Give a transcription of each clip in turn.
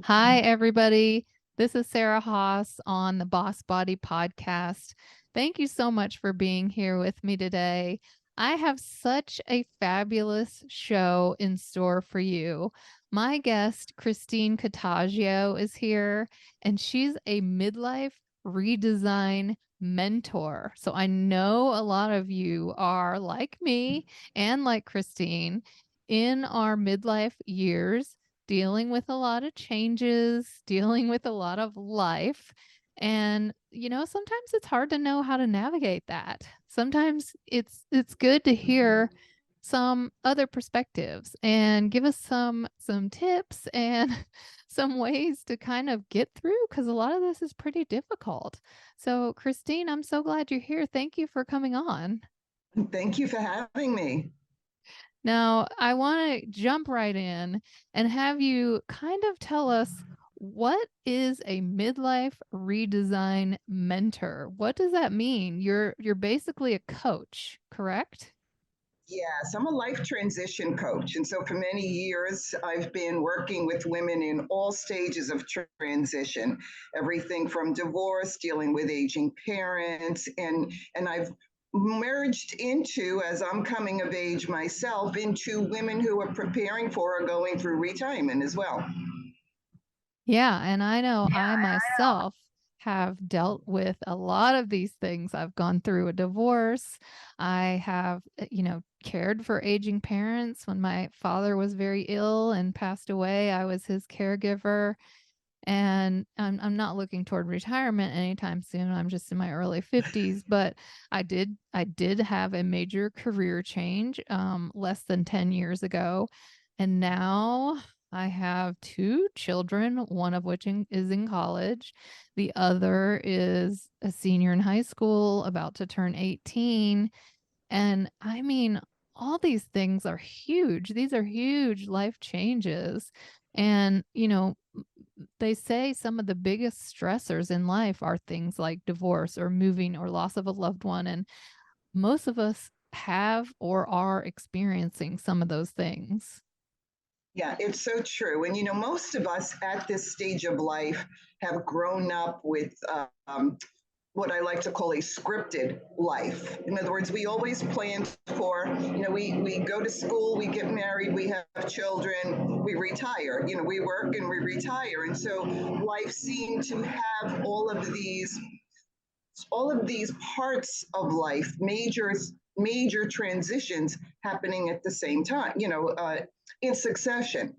Hi, everybody. This is Sarah Haas on the Boss Body podcast. Thank you so much for being here with me today. I have such a fabulous show in store for you. My guest, Christine Cataggio, is here, and she's a midlife redesign mentor. So I know a lot of you are like me and like Christine in our midlife years, dealing with a lot of changes, dealing with a lot of life. And, sometimes it's hard to know how to navigate that. Sometimes it's good to hear some other perspectives and give us some tips and some ways to kind of get through, because a lot of this is pretty difficult. So, Christine, I'm so glad you're here. Thank you for coming on. Thank you for having me. Now, I want to jump right in and have you kind of tell us, what is a midlife redesign mentor? What does that mean? You're basically a coach, correct? Yes, I'm a life transition coach. And so for many years, I've been working with women in all stages of transition, everything from divorce, dealing with aging parents, and I've merged into, as I'm coming of age myself, into women who are preparing for or going through retirement as well. Yeah, and I know I myself have dealt with a lot of these things. I've gone through a divorce. I have, cared for aging parents. When my father was very ill and passed away, I was his caregiver. And I'm not looking toward retirement anytime soon. I'm just in my early 50s, but I did have a major career change less than 10 years ago. And now I have two children, one of which is in college. The other is a senior in high school, about to turn 18. And I mean, all these things are huge. These are huge life changes. And, they say some of the biggest stressors in life are things like divorce or moving or loss of a loved one. And most of us have or are experiencing some of those things. Yeah, it's so true. And most of us at this stage of life have grown up with what I like to call a scripted life. In other words, we always plan for, we go to school, we get married, we have children, we retire, we work and we retire. And so life seemed to have all of these parts of life, major transitions happening at the same time, in succession.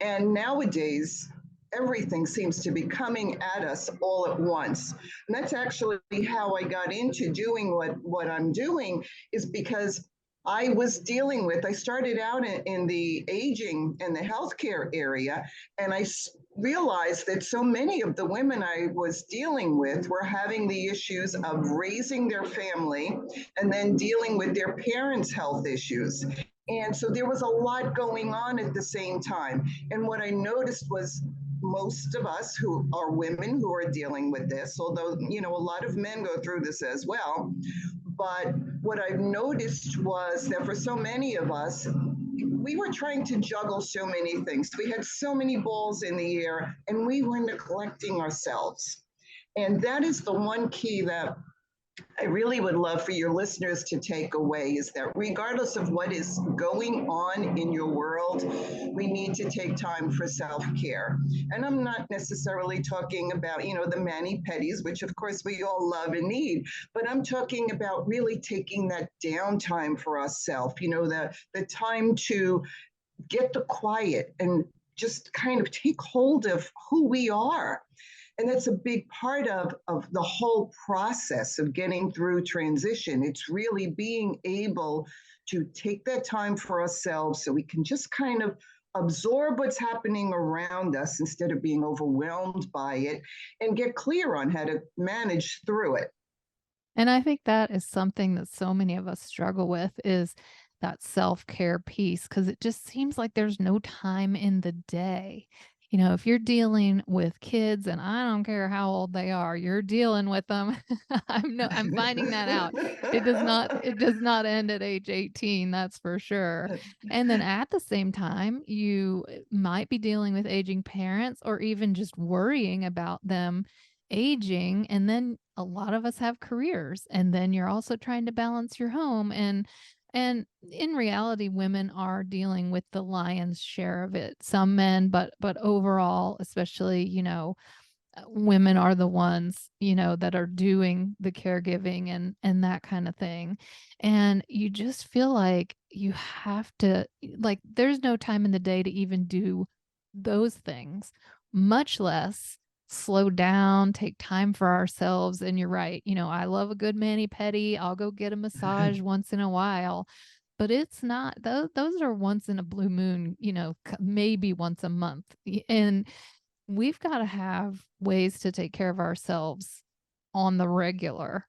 And nowadays, everything seems to be coming at us all at once. And that's actually how I got into doing what I'm doing, is because I started out in the aging and the healthcare area, and realized that so many of the women I was dealing with were having the issues of raising their family and then dealing with their parents' health issues. And so there was a lot going on at the same time. And what I noticed was most of us who are women who are dealing with this, although, a lot of men go through this as well. But what I've noticed was that for so many of us, we were trying to juggle so many things. We had so many balls in the air and we were neglecting ourselves. And that is the one key that I really would love for your listeners to take away, is that regardless of what is going on in your world, we need to take time for self-care. And I'm not necessarily talking about, the mani-pedis, which of course we all love and need, but I'm talking about really taking that downtime for ourselves, the time to get the quiet and just kind of take hold of who we are. And that's a big part of the whole process of getting through transition. It's really being able to take that time for ourselves so we can just kind of absorb what's happening around us instead of being overwhelmed by it, and get clear on how to manage through it. And I think that is something that so many of us struggle with, is that self-care piece, because it just seems like there's no time in the day. if you're dealing with kids, and I don't care how old they are, you're dealing with them. I'm finding that out. It does not end at age 18, that's for sure. And then at the same time, you might be dealing with aging parents or even just worrying about them aging. And then a lot of us have careers, and then you're also trying to balance your home. And in reality, women are dealing with the lion's share of it. Some men, but overall, especially, women are the ones, that are doing the caregiving and that kind of thing. And you just feel like you have to, like, there's no time in the day to even do those things, much less slow down, take time for ourselves. And you're right, I love a good mani pedi. I'll go get a massage once in a while, but it's not those are once in a blue moon, maybe once a month. And we've gotta have ways to take care of ourselves on the regular.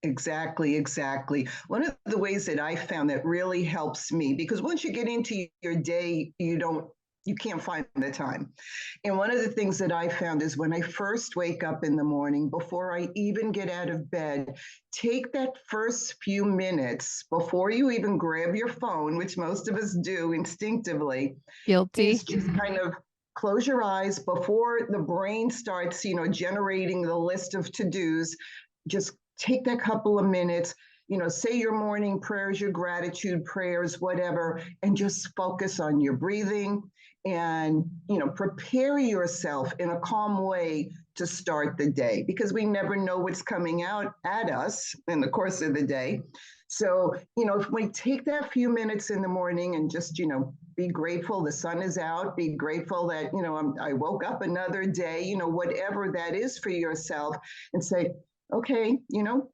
Exactly, exactly. One of the ways that I found that really helps me, because once you get into your day, you can't find the time. And one of the things that I found is when I first wake up in the morning, before I even get out of bed, take that first few minutes before you even grab your phone, which most of us do instinctively, is Guilty. just kind of close your eyes before the brain starts, generating the list of to-dos. Just take that couple of minutes, say your morning prayers, your gratitude prayers, whatever, and just focus on your breathing and, prepare yourself in a calm way to start the day, because we never know what's coming out at us in the course of the day. So, if we take that few minutes in the morning and just, be grateful the sun is out, be grateful that, I woke up another day, whatever that is for yourself, and say, okay,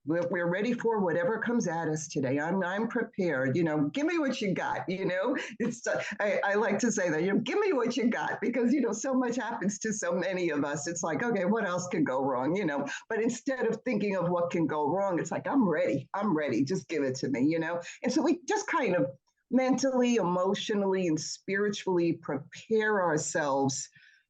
we're ready for whatever comes at us today. I'm prepared. Give me what you got. It's I like to say that, give me what you got, because so much happens to so many of us. It's like, okay, what else can go wrong? But instead of thinking of what can go wrong, it's like, I'm ready. I'm ready. Just give it to me. And so we just kind of mentally, emotionally, and spiritually prepare ourselves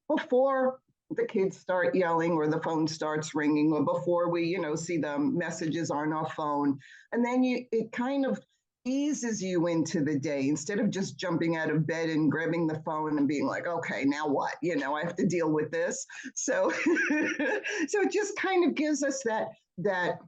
before the kids start yelling or the phone starts ringing, or before we see the messages on our phone. And then it kind of eases you into the day, instead of just jumping out of bed and grabbing the phone and being like, okay, now what, I have to deal with this. So so it just kind of gives us that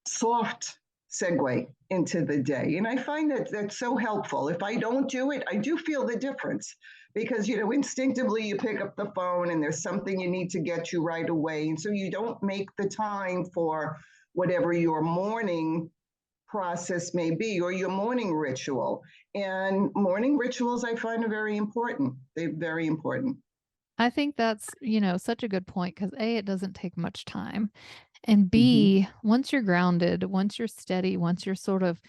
soft segue into the day. And I find that that's so helpful. If I don't do it, I do feel the difference, because, instinctively you pick up the phone and there's something you need to get to right away. And so you don't make the time for whatever your morning process may be, or your morning ritual. And morning rituals, I find, are very important. They're very important. I think that's, such a good point because A, it doesn't take much time. And Mm-hmm. B, once you're grounded, once you're steady, once you're sort of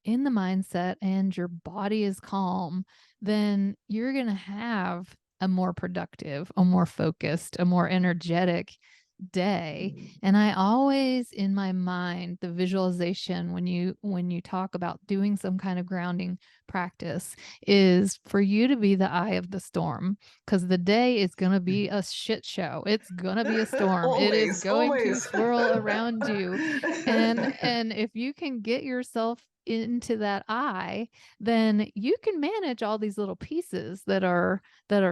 in the mindset and your body is calm, then you're going to have a more productive, a more focused, a more energetic day. And I always, in my mind, the visualization when you talk about doing some kind of grounding practice is for you to be the eye of the storm, because the day is going to be a shit show. It's going to be a storm. It is Always, going to always. swirl around you. And if you can get yourself into that eye, then you can manage all these little pieces that are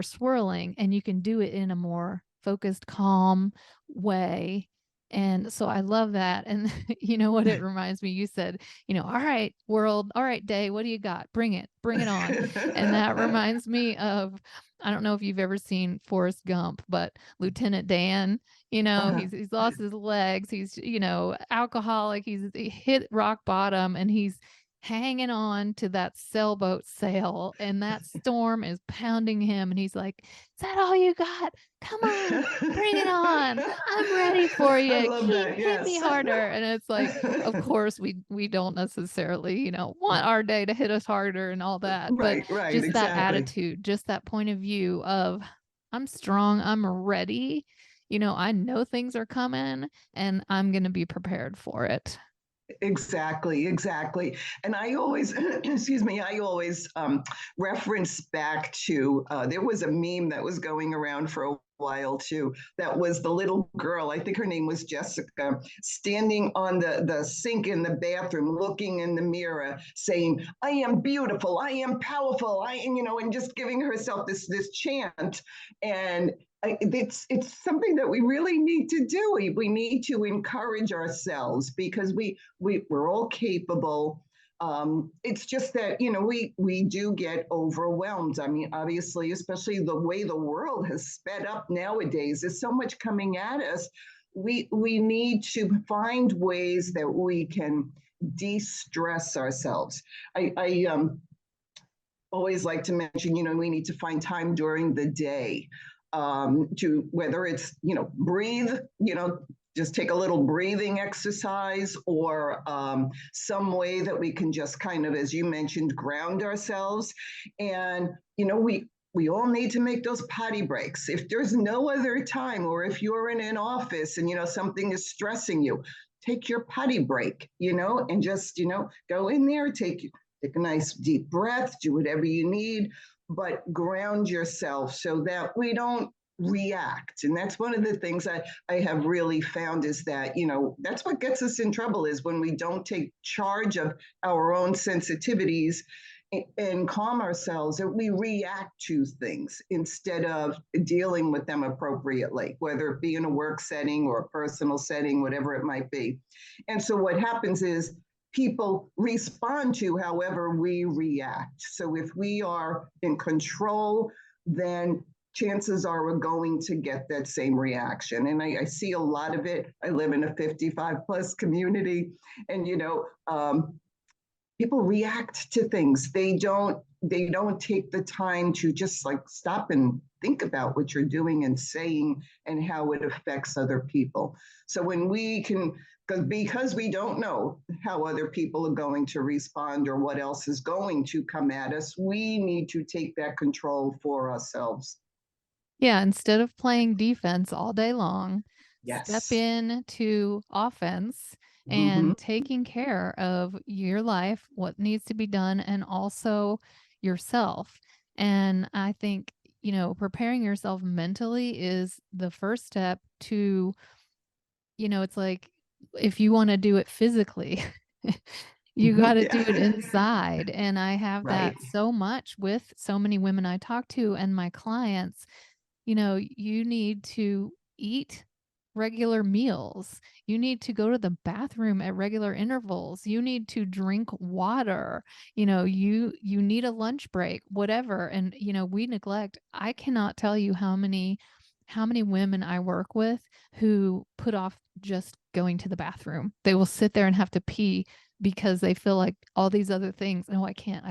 swirling, and you can do it in a more focused, calm way. And so I love that. And you know what it reminds me? You said, all right, world, all right, day, what do you got? Bring it on. And that reminds me of, I don't know if you've ever seen Forrest Gump, but Lieutenant Dan, Uh-huh. he's lost his legs. He's, alcoholic. He hit rock bottom, and he's hanging on to that sailboat sail, and that storm is pounding him. And he's like, is that all you got? Come on, bring it on. I'm ready for I you. love that. Hit me Yes. harder. And it's like, of course, we don't necessarily, want our day to hit us harder and all that. But Right, right, just that exactly. attitude, just that point of view of, I'm strong, I'm ready. I know things are coming, and I'm going to be prepared for it. Exactly, exactly. And I always, excuse me, I always reference back to there was a meme that was going around for a while too. That was the little girl, I think her name was Jessica, standing on the sink in the bathroom, looking in the mirror, saying, "I am beautiful, I am powerful, and just giving herself this chant. And it's something that we really need to do. We need to encourage ourselves because we're all capable. It's just that we do get overwhelmed. I mean, obviously, especially the way the world has sped up nowadays, there's so much coming at us. We need to find ways that we can de-stress ourselves. I always like to mention, we need to find time during the day to whether it's breathe, just take a little breathing exercise or some way that we can just kind of, as you mentioned, ground ourselves. And we all need to make those potty breaks. If there's no other time, or if you're in an office and something is stressing you, take your potty break, and just go in there, take a nice deep breath, do whatever you need, but ground yourself so that we don't react. And that's one of the things I have really found is that, that's what gets us in trouble is when we don't take charge of our own sensitivities and calm ourselves, and we react to things instead of dealing with them appropriately, whether it be in a work setting or a personal setting, whatever it might be. And so what happens is people respond to however we react. So if we are in control, then chances are we're going to get that same reaction. And I see a lot of it. I live in a 55 plus community, and people react to things. They don't take the time to just like stop and think about what you're doing and saying and how it affects other people. So when we can, because we don't know how other people are going to respond or what else is going to come at us, we need to take that control for ourselves. Yeah, instead of playing defense all day long, step Yes. in to offense Mm-hmm. and taking care of your life, what needs to be done, and also yourself. And I think, preparing yourself mentally is the first step to, it's like if you want to do it physically, you got to do it Yeah. inside. And I have Right. that so much with so many women I talk to and my clients. You need to eat regular meals. You need to go to the bathroom at regular intervals. You need to drink water. You need a lunch break, whatever. And we neglect. I cannot tell you how many women I work with who put off just going to the bathroom. They will sit there and have to pee because they feel like all these other things. No, I can't.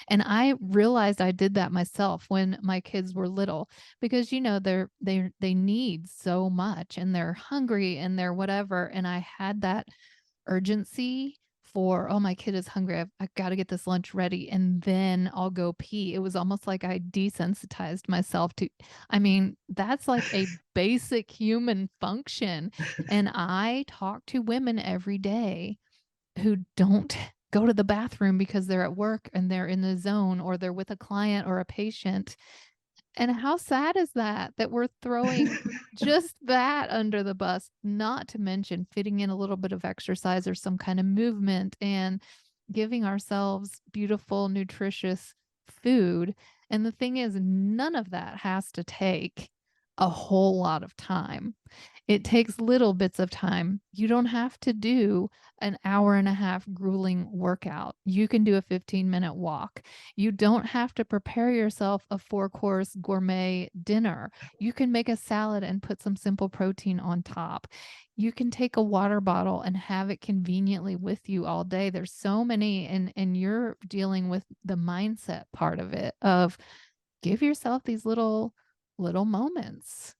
And I realized I did that myself when my kids were little because they need so much and they're hungry and they're whatever. And I had that urgency for, oh, my kid is hungry. I've got to get this lunch ready and then I'll go pee. It was almost like I desensitized myself to, I mean, that's like a basic human function. And I talk to women every day who don't go to the bathroom because they're at work and they're in the zone or they're with a client or a patient. And how sad is that, that we're throwing just that under the bus, not to mention fitting in a little bit of exercise or some kind of movement and giving ourselves beautiful, nutritious food. And the thing is, none of that has to take a whole lot of time. It takes little bits of time. You don't have to do an hour and a half grueling workout. You can do a 15-minute walk. You don't have to prepare yourself a 4-course gourmet dinner. You can make a salad and put some simple protein on top. You can take a water bottle and have it conveniently with you all day. There's so many, and you're dealing with the mindset part of it of give yourself these little moments.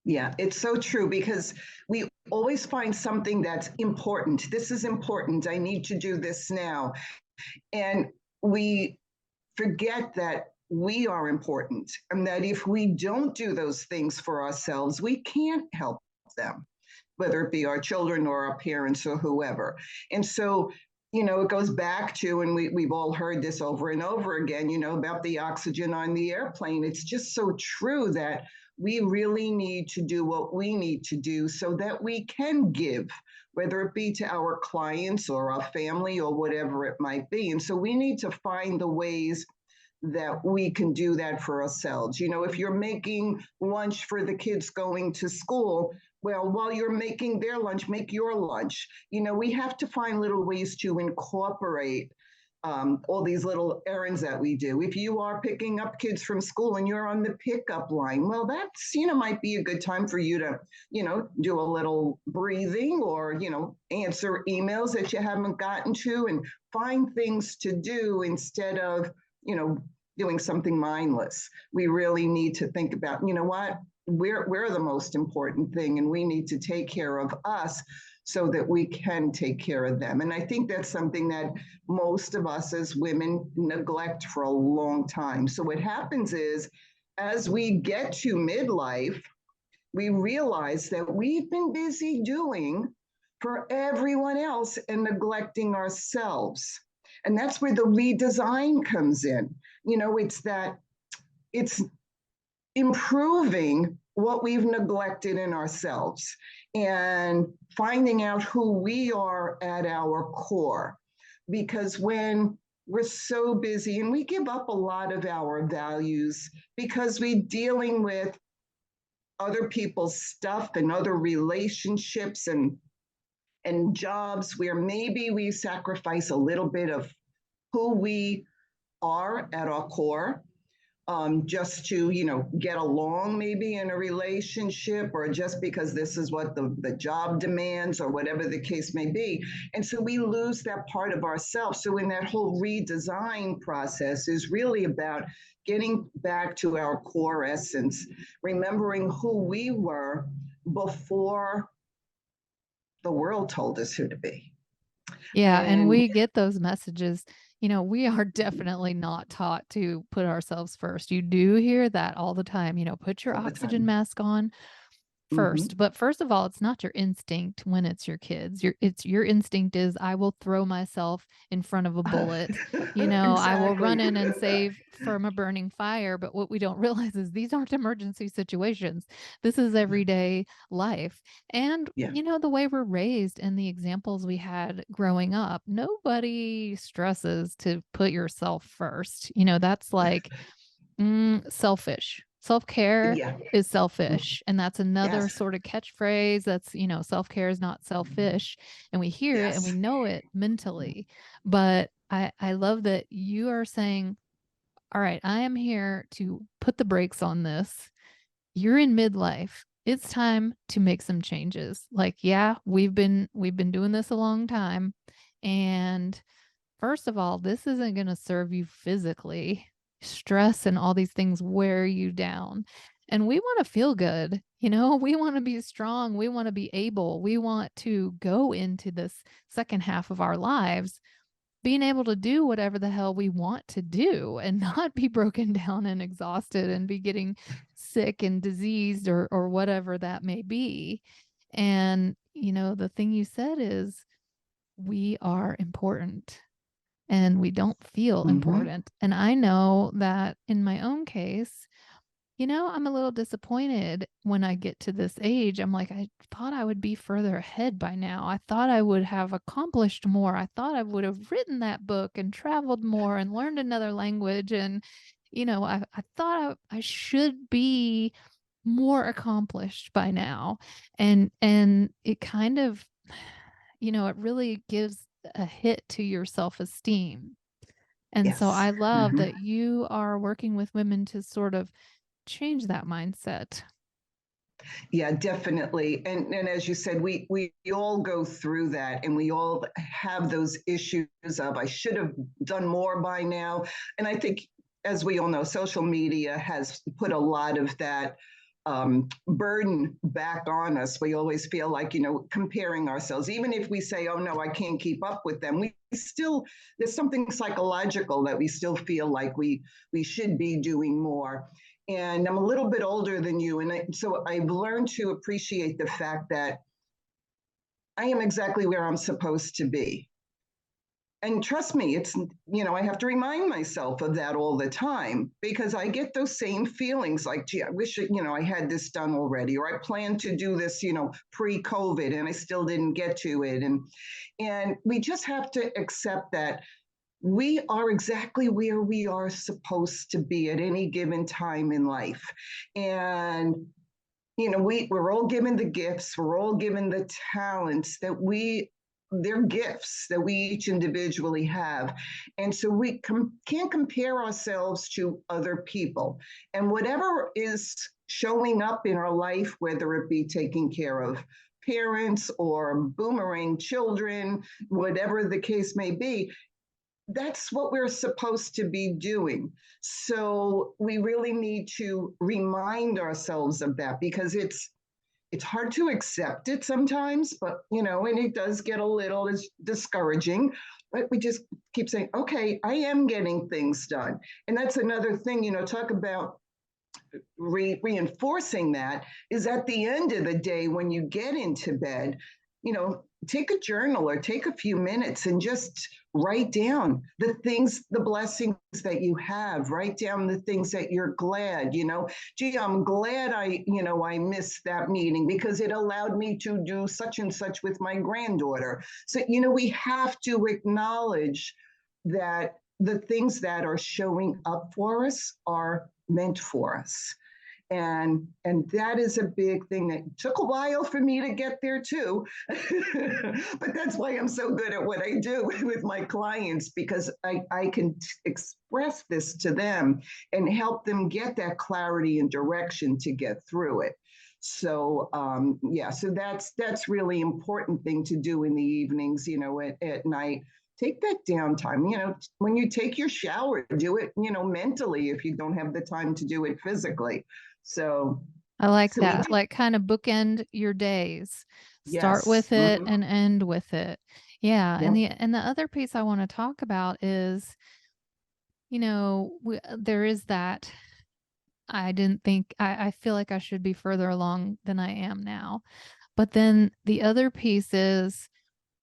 Yeah, it's so true because we always find something that's important. This is important. I need to do this now. And we forget that we are important and that if we don't do those things for ourselves, we can't help them. whether it be our children or our parents or whoever. And so, it goes back to, and we've all heard this over and over again, about the oxygen on the airplane. It's just so true that we really need to do what we need to do so that we can give, whether it be to our clients or our family or whatever it might be. And so we need to find the ways that we can do that for ourselves. If you're making lunch for the kids going to school, well, while you're making their lunch, make your lunch. We have to find little ways to incorporate all these little errands that we do. If you are picking up kids from school and you're on the pickup line, well, that's, might be a good time for you to, do a little breathing or, answer emails that you haven't gotten to and find things to do instead of, doing something mindless. We really need to think about, what, we're the most important thing, and we need to take care of us so that we can take care of them. And I think that's something that most of us as women neglect for a long time. So what happens is, as we get to midlife, we realize that we've been busy doing for everyone else and neglecting ourselves. And that's where the redesign comes in. It's improving what we've neglected in ourselves and finding out who we are at our core. Because when we're so busy and we give up a lot of our values because we're dealing with other people's stuff and other relationships and jobs where maybe we sacrifice a little bit of who we are at our core, just to, get along maybe in a relationship, or just because this is what the job demands or whatever the case may be. And so we lose that part of ourselves. So in that whole redesign process is really about getting back to our core essence, remembering who we were before the world told us who to be. Yeah, and And we get those messages. We are definitely not taught to put ourselves first. You do hear that all the time, put your all the oxygen time. mask on Mm-hmm. first. But first of all, it's not your instinct when it's your kids. Your instinct is, I will throw myself in front of a bullet. I will Exactly. run in and save from a burning fire. But what we don't realize is these aren't emergency situations. This is everyday life. And Yeah. the way we're raised and the examples we had growing up, nobody stresses to put yourself first. That's like selfish. Self-care Yeah. is Mm. selfish. And that's another Yes. sort of catchphrase that's, self-care is not selfish. And we hear it and we Yes. know it mentally. But I love that you are saying, all right, I am here to put the brakes on this. You're in midlife. It's time to make some changes. Like, yeah, we've been doing this a long time. And first of all, this isn't going to serve you physically. Stress and all these things wear you down. And we want to feel good. We want to be strong. We want to be able. We want to go into this second half of our lives being able to do whatever the hell we want to do and not be broken down and exhausted and be getting sick and diseased or whatever that may be. And, the thing you said is we are important and we don't feel Mm-hmm. important. And I know that in my own case, I'm a little disappointed when I get to this age. I'm like, I thought I would be further ahead by now. I thought I would have accomplished more. I thought I would have written that book and traveled more and learned another language. And, I thought I should be more accomplished by now. And it kind of, it really gives a hit to your self-esteem. And so Yes. I love Mm-hmm. that you are working with women to sort of change that mindset. Yeah, definitely. And as you said, we all go through that, and we all have those issues of, I should have done more by now. And I think, as we all know, social media has put a lot of that burden back on us. We always feel like, comparing ourselves, even if we say, oh no, I can't keep up with them, we still, there's something psychological that we still feel like we should be doing more. And I'm a little bit older than you. And so I've learned to appreciate the fact that I am exactly where I'm supposed to be. And trust me, it's, I have to remind myself of that all the time because I get those same feelings like, gee, I wish, I had this done already, or I planned to do this, pre-COVID and I still didn't get to it. And we just have to accept that we are exactly where we are supposed to be at any given time in life. And we're all given the gifts, we're all given the talents they're gifts that we each individually have. And so we can't compare ourselves to other people. And whatever is showing up in our life, whether it be taking care of parents or boomerang children, whatever the case may be, that's what we're supposed to be doing. So we really need to remind ourselves of that because it's hard to accept it sometimes, but and it does get a little discouraging. But we just keep saying, okay, I am getting things done. And that's another thing, talk about reinforcing that is at the end of the day when you get into bed, take a journal or take a few minutes and just write down the things, the blessings that you have. Write down the things that you're glad, gee, I'm glad I missed that meeting because it allowed me to do such and such with my granddaughter. So, we have to acknowledge that the things that are showing up for us are meant for us. And that is a big thing that took a while for me to get there too. But that's why I'm so good at what I do with my clients, because I can express this to them and help them get that clarity and direction to get through it. So so that's really important thing to do in the evenings, at night. Take that downtime. When you take your shower, do it, mentally if you don't have the time to do it physically. So, I like so we that. do. Like kind of bookend your days. Start Yes. with it Mm-hmm. and end with it. Yeah, and Yep. the other piece I want to talk about is, there is that I didn't think I feel like I should be further along than I am now. But then the other piece is,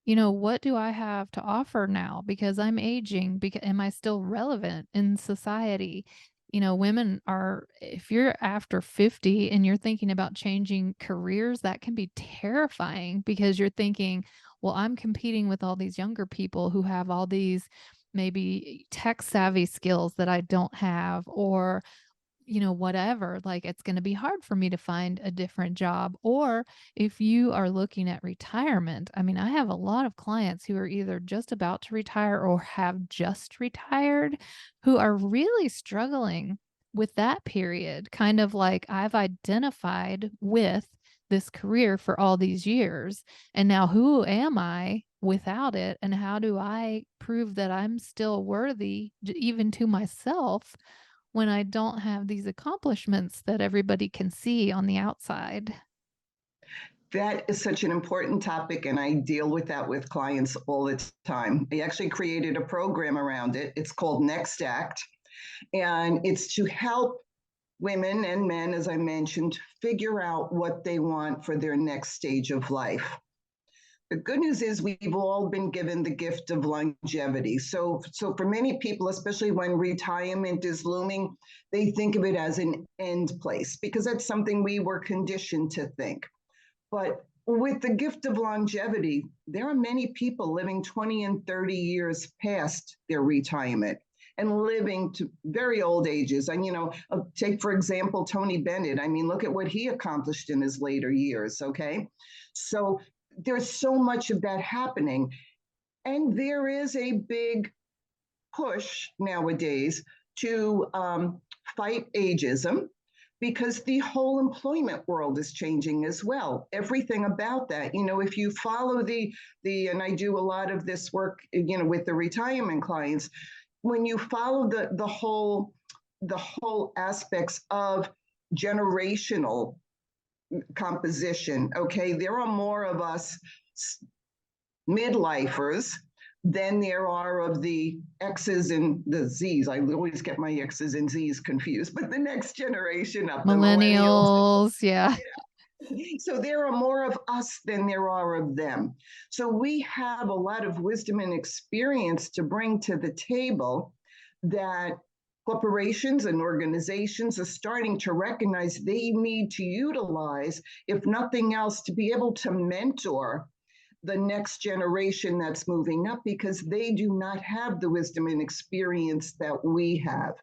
what do I have to offer now? Because I'm aging. Because am I still relevant in society? Women are, if you're after 50 and you're thinking about changing careers, that can be terrifying because you're thinking, well, I'm competing with all these younger people who have all these maybe tech savvy skills that I don't have, or whatever, like it's going to be hard for me to find a different job. Or if you are looking at retirement, I mean, I have a lot of clients who are either just about to retire or have just retired who are really struggling with that period. Kind of like I've identified with this career for all these years. And now who am I without it? And how do I prove that I'm still worthy, even to myself, when I don't have these accomplishments that everybody can see on the outside? That is such an important topic, and I deal with that with clients all the time. I actually created a program around it. It's called Next Act, and it's to help women and men, as I mentioned, figure out what they want for their next stage of life. The good news is we've all been given the gift of longevity. So for many people, especially when retirement is looming, they think of it as an end place because that's something we were conditioned to think. But with the gift of longevity, there are many people living 20 and 30 years past their retirement and living to very old ages. And, take, for example, Tony Bennett. I mean, look at what he accomplished in his later years, okay? So there's so much of that happening. And there is a big push nowadays to fight ageism because the whole employment world is changing as well. Everything about that, if you follow and I do a lot of this work, with the retirement clients, when you follow the whole aspects of generational composition, okay, there are more of us midlifers than there are of the X's and the Z's. I always get my X's and Z's confused, but the next generation up, the millennials. Millennials, yeah. So there are more of us than there are of them. So we have a lot of wisdom and experience to bring to the table that corporations and organizations are starting to recognize they need to utilize, if nothing else, to be able to mentor the next generation that's moving up, because they do not have the wisdom and experience that we have.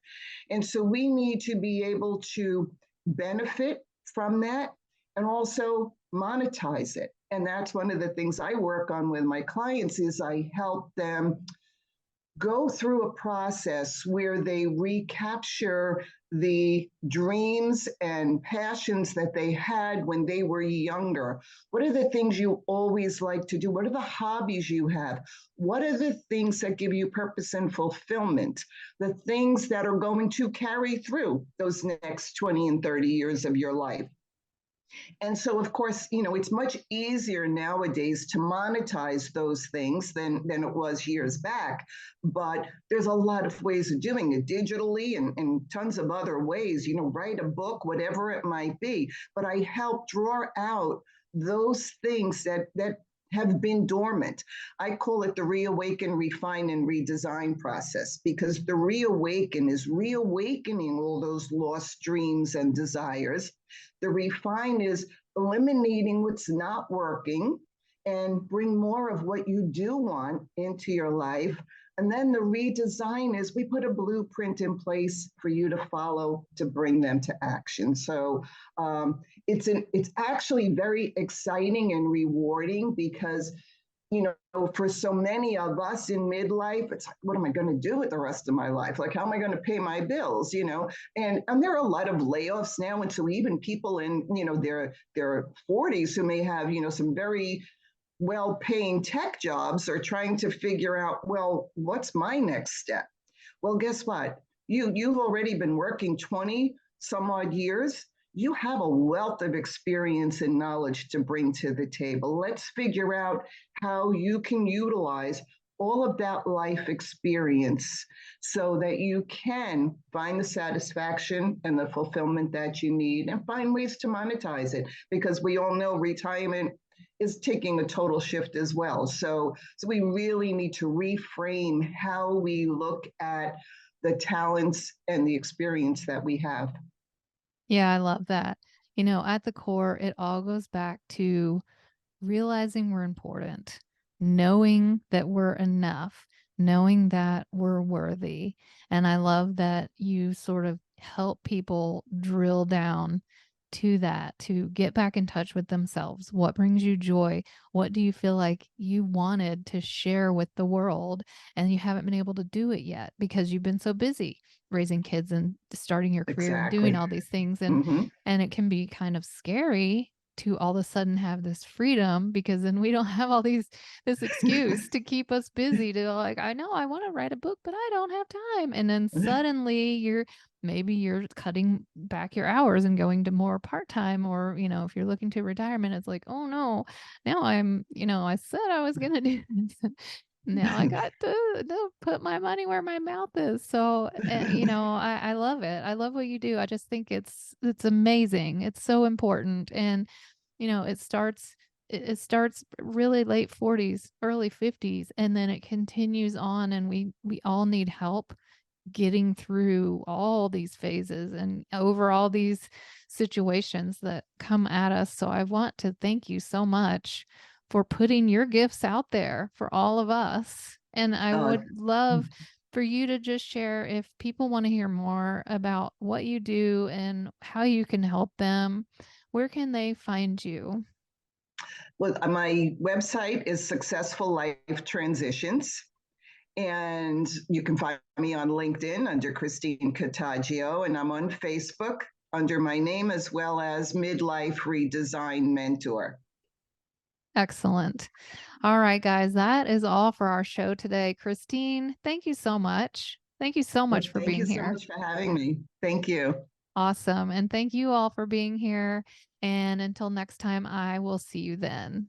And so we need to be able to benefit from that and also monetize it. And that's one of the things I work on with my clients is I help them go through a process where they recapture the dreams and passions that they had when they were younger. What are the things you always like to do? What are the hobbies you have? What are the things that give you purpose and fulfillment? The things that are going to carry through those next 20 and 30 years of your life. And so, of course, it's much easier nowadays to monetize those things than it was years back. But there's a lot of ways of doing it digitally and tons of other ways, write a book, whatever it might be. But I help draw out those things that have been dormant. I call it the reawaken, refine, and redesign process, because the reawaken is reawakening all those lost dreams and desires. The refine is eliminating what's not working and bring more of what you do want into your life. And then the redesign is we put a blueprint in place for you to follow to bring them to action. So it's actually very exciting and rewarding, because for so many of us in midlife, it's like, what am I going to do with the rest of my life? Like, how am I going to pay my bills? And there are a lot of layoffs now. And so even people in, their 40s who may have, some very well-paying tech jobs are trying to figure out, well, what's my next step? Well, guess what? You've already been working 20 some odd years. You have a wealth of experience and knowledge to bring to the table. Let's figure out how you can utilize all of that life experience so that you can find the satisfaction and the fulfillment that you need, and find ways to monetize it, because we all know retirement is taking a total shift as well. So we really need to reframe how we look at the talents and the experience that we have. Yeah, I love that. At the core, it all goes back to realizing we're important, knowing that we're enough, knowing that we're worthy. And I love that you sort of help people drill down to that, to get back in touch with themselves. What brings you joy? What do you feel like you wanted to share with the world and you haven't been able to do it yet because you've been so busy raising kids and starting your career and doing Exactly. all these things, and Mm-hmm. it can be kind of scary to all of a sudden have this freedom, because then we don't have all this excuse to keep us busy, to like, I know I want to write a book, but I don't have time. And then suddenly you're cutting back your hours and going to more part-time, or, if you're looking to retirement, it's like, oh no, now I said I was going to do this. Now I got to put my money where my mouth is. So, I love it. I love what you do. I just think it's amazing. It's so important. And, it starts really late 40s, early 50s, and then it continues on, and we all need help getting through all these phases and over all these situations that come at us. So I want to thank you so much for putting your gifts out there for all of us. And I uh, would love for you to just share, if people want to hear more about what you do and how you can help them, where can they find you? well, my website is Successful Life Transitions. And you can find me on LinkedIn under Christine Cataggio, and I'm on Facebook under my name, as well as Midlife Redesign Mentor. Excellent. All right, guys, that is all for our show today. Christine, thank you so much. Thank you so much But for thank you being so here. much for having me. Thank you. Awesome. And thank you all for being here. And until next time, I will see you then.